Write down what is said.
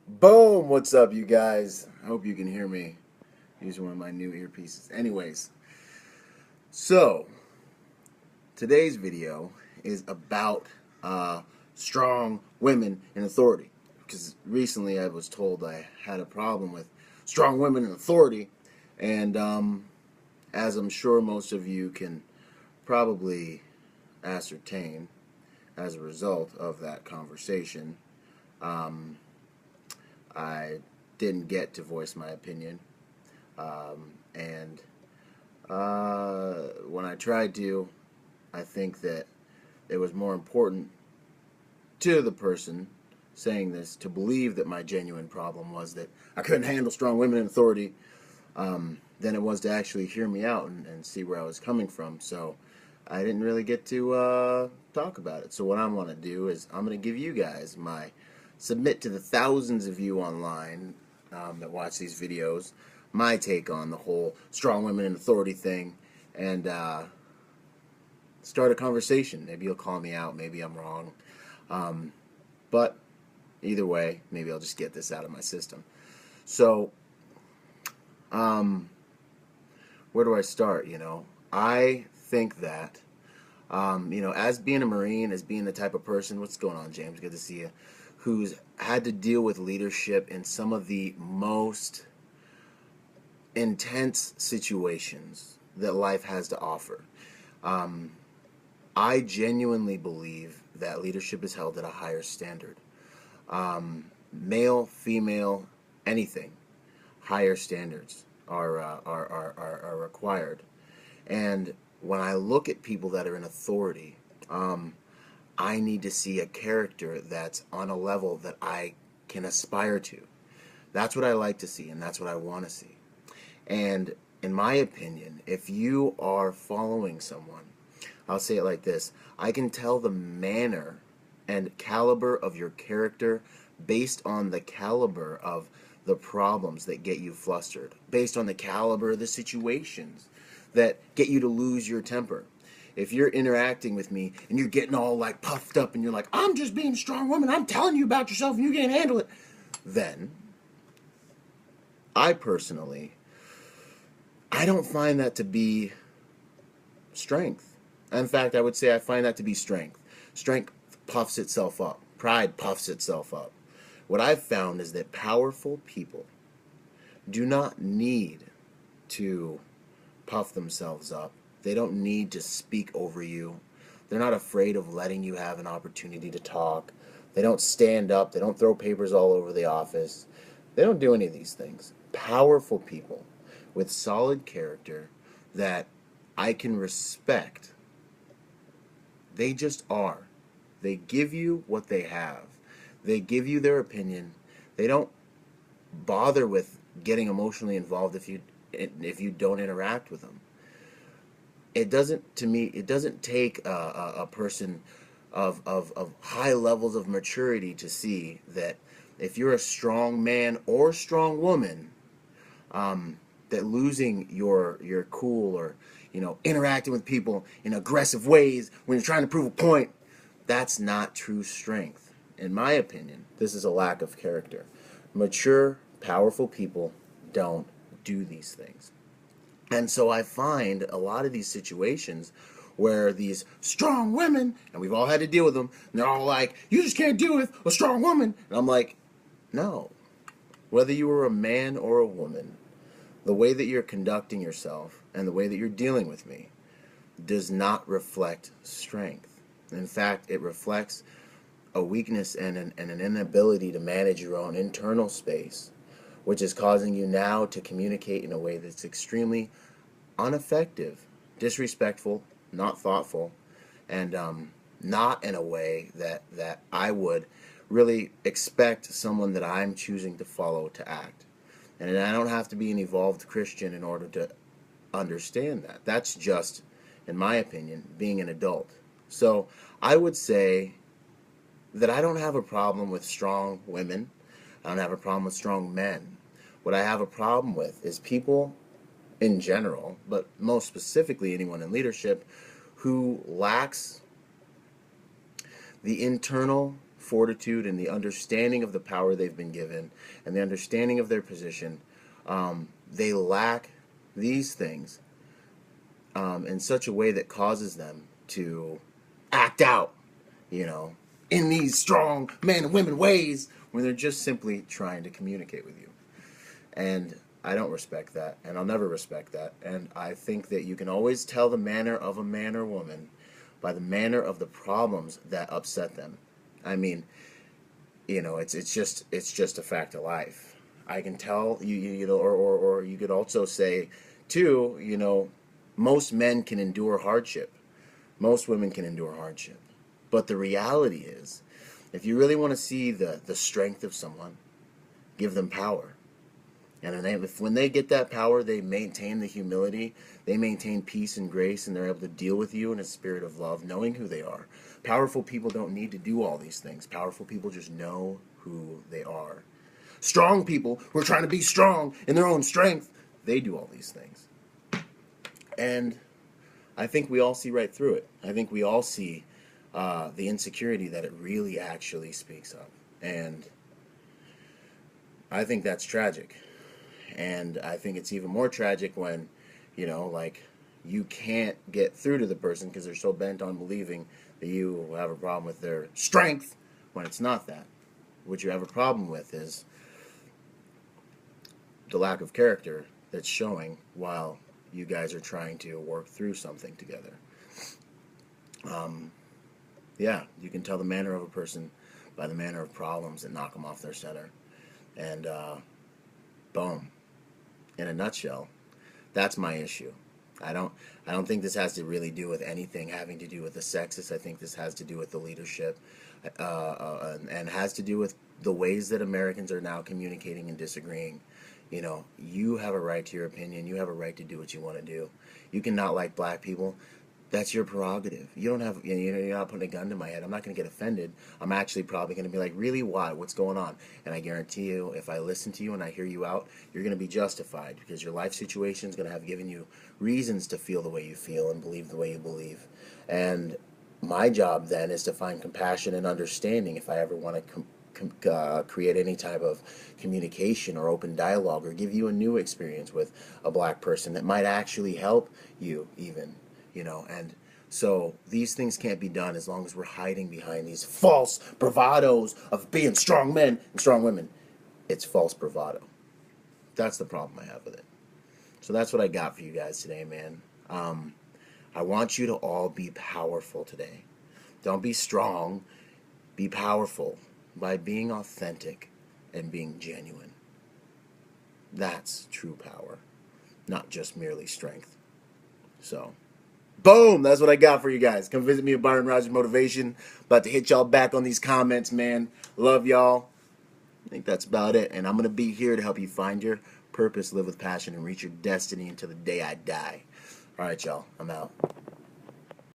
Boom! What's up, you guys? I hope you can hear me. Using one of my new earpieces. Anyways, so today's video is about strong women in authority. Because recently I was told I had a problem with strong women in authority, and as I'm sure most of you can probably ascertain as a result of that conversation, I didn't get to voice my opinion. And when I tried to, I think that it was more important to the person saying this to believe that my genuine problem was that I couldn't handle strong women in authority than it was to actually hear me out and see where I was coming from. So I didn't really get to talk about it. So what I want to do is I'm going to give you guys submit to the thousands of you online that watch these videos my take on the whole strong women in authority thing, and start a conversation. Maybe you'll call me out, maybe I'm wrong, but either way, maybe I'll just get this out of my system. So where do I start? I think that as being a Marine, as being the type of person, what's going on, James? Good to see you. Who's had to deal with leadership in some of the most intense situations that life has to offer. I genuinely believe that leadership is held at a higher standard. Male, female, anything, higher standards are required. And when I look at people that are in authority, I need to see a character that's on a level that I can aspire to. That's what I like to see, and that's what I want to see. And in my opinion, if you are following someone, I'll say it like this: I can tell the manner and caliber of your character based on the caliber of the problems that get you flustered, based on the caliber of the situations that get you to lose your temper. If you're interacting with me and you're getting all like puffed up and you're like, I'm just being a strong woman, I'm telling you about yourself and you can't handle it, then I personally, I don't find that to be strength. In fact, I would say I find that to be strength. Strength puffs itself up. Pride puffs itself up. What I've found is that powerful people do not need to puff themselves up. They don't need to speak over you. They're not afraid of letting you have an opportunity to talk. They don't stand up. They don't throw papers all over the office. They don't do any of these things. Powerful people with solid character that I can respect, they just are. They give you what they have. They give you their opinion. They don't bother with getting emotionally involved if you don't interact with them. It doesn't, to me, it doesn't take a person of high levels of maturity to see that if you're a strong man or strong woman, that losing your cool, or interacting with people in aggressive ways when you're trying to prove a point, that's not true strength. In my opinion, this is a lack of character. Mature, powerful people don't do these things. And so I find a lot of these situations where these strong women, and we've all had to deal with them, and they're all like, you just can't deal with a strong woman. And I'm like, no. Whether you are a man or a woman, the way that you're conducting yourself and the way that you're dealing with me does not reflect strength. In fact, it reflects a weakness and an inability to manage your own internal space, which is causing you now to communicate in a way that's extremely ineffective, disrespectful, not thoughtful, and not in a way that I would really expect someone that I'm choosing to follow to act. And I don't have to be an evolved Christian in order to understand that. That's just, in my opinion, being an adult. So I would say that I don't have a problem with strong women. I don't have a problem with strong men. What I have a problem with is people in general, but most specifically anyone in leadership, who lacks the internal fortitude and the understanding of the power they've been given and the understanding of their position, they lack these things in such a way that causes them to act out, you know, in these strong man and women ways when they're just simply trying to communicate with you. And I don't respect that, and I'll never respect that. And I think that you can always tell the manner of a man or woman by the manner of the problems that upset them. I mean, you know, it's just a fact of life. I can tell you know, or you could also say too, you know, most men can endure hardship. Most women can endure hardship. But the reality is, if you really want to see the strength of someone, give them power. And when they get that power, they maintain the humility, they maintain peace and grace, and they're able to deal with you in a spirit of love, knowing who they are. Powerful people don't need to do all these things. Powerful people just know who they are. Strong people who are trying to be strong in their own strength, they do all these things. And I think we all see right through it. I think we all see the insecurity that it really actually speaks of. And I think that's tragic. And I think it's even more tragic when, you know, like, you can't get through to the person because they're so bent on believing that you have a problem with their strength when it's not that. What you have a problem with is the lack of character that's showing while you guys are trying to work through something together. Yeah, you can tell the manner of a person by the manner of problems that knock them off their center. And boom. In a nutshell, that's my issue. I don't think this has to really do with anything having to do with the sexes. I think this has to do with the leadership, and has to do with the ways that Americans are now communicating and disagreeing. You know, you have a right to your opinion. You have a right to do what you want to do. You can not like black people. That's your prerogative. You don't have, you know, you're not putting a gun to my head. I'm not going to get offended. I'm actually probably going to be like, really, why? What's going on? And I guarantee you, if I listen to you and I hear you out, you're going to be justified because your life situation is going to have given you reasons to feel the way you feel and believe the way you believe. And my job then is to find compassion and understanding if I ever want to create any type of communication or open dialogue or give you a new experience with a black person that might actually help you even. You know, and so these things can't be done as long as we're hiding behind these false bravados of being strong men and strong women. It's false bravado. That's the problem I have with it. So that's what I got for you guys today, man. I want you to all be powerful today. Don't be strong. Be powerful by being authentic and being genuine. That's true power, not just merely strength. So, boom, that's what I got for you guys. Come visit me at Byron Rogers Motivation. About to hit y'all back on these comments, man. Love y'all. I think that's about it. And I'm going to be here to help you find your purpose, live with passion, and reach your destiny until the day I die. All right, y'all. I'm out.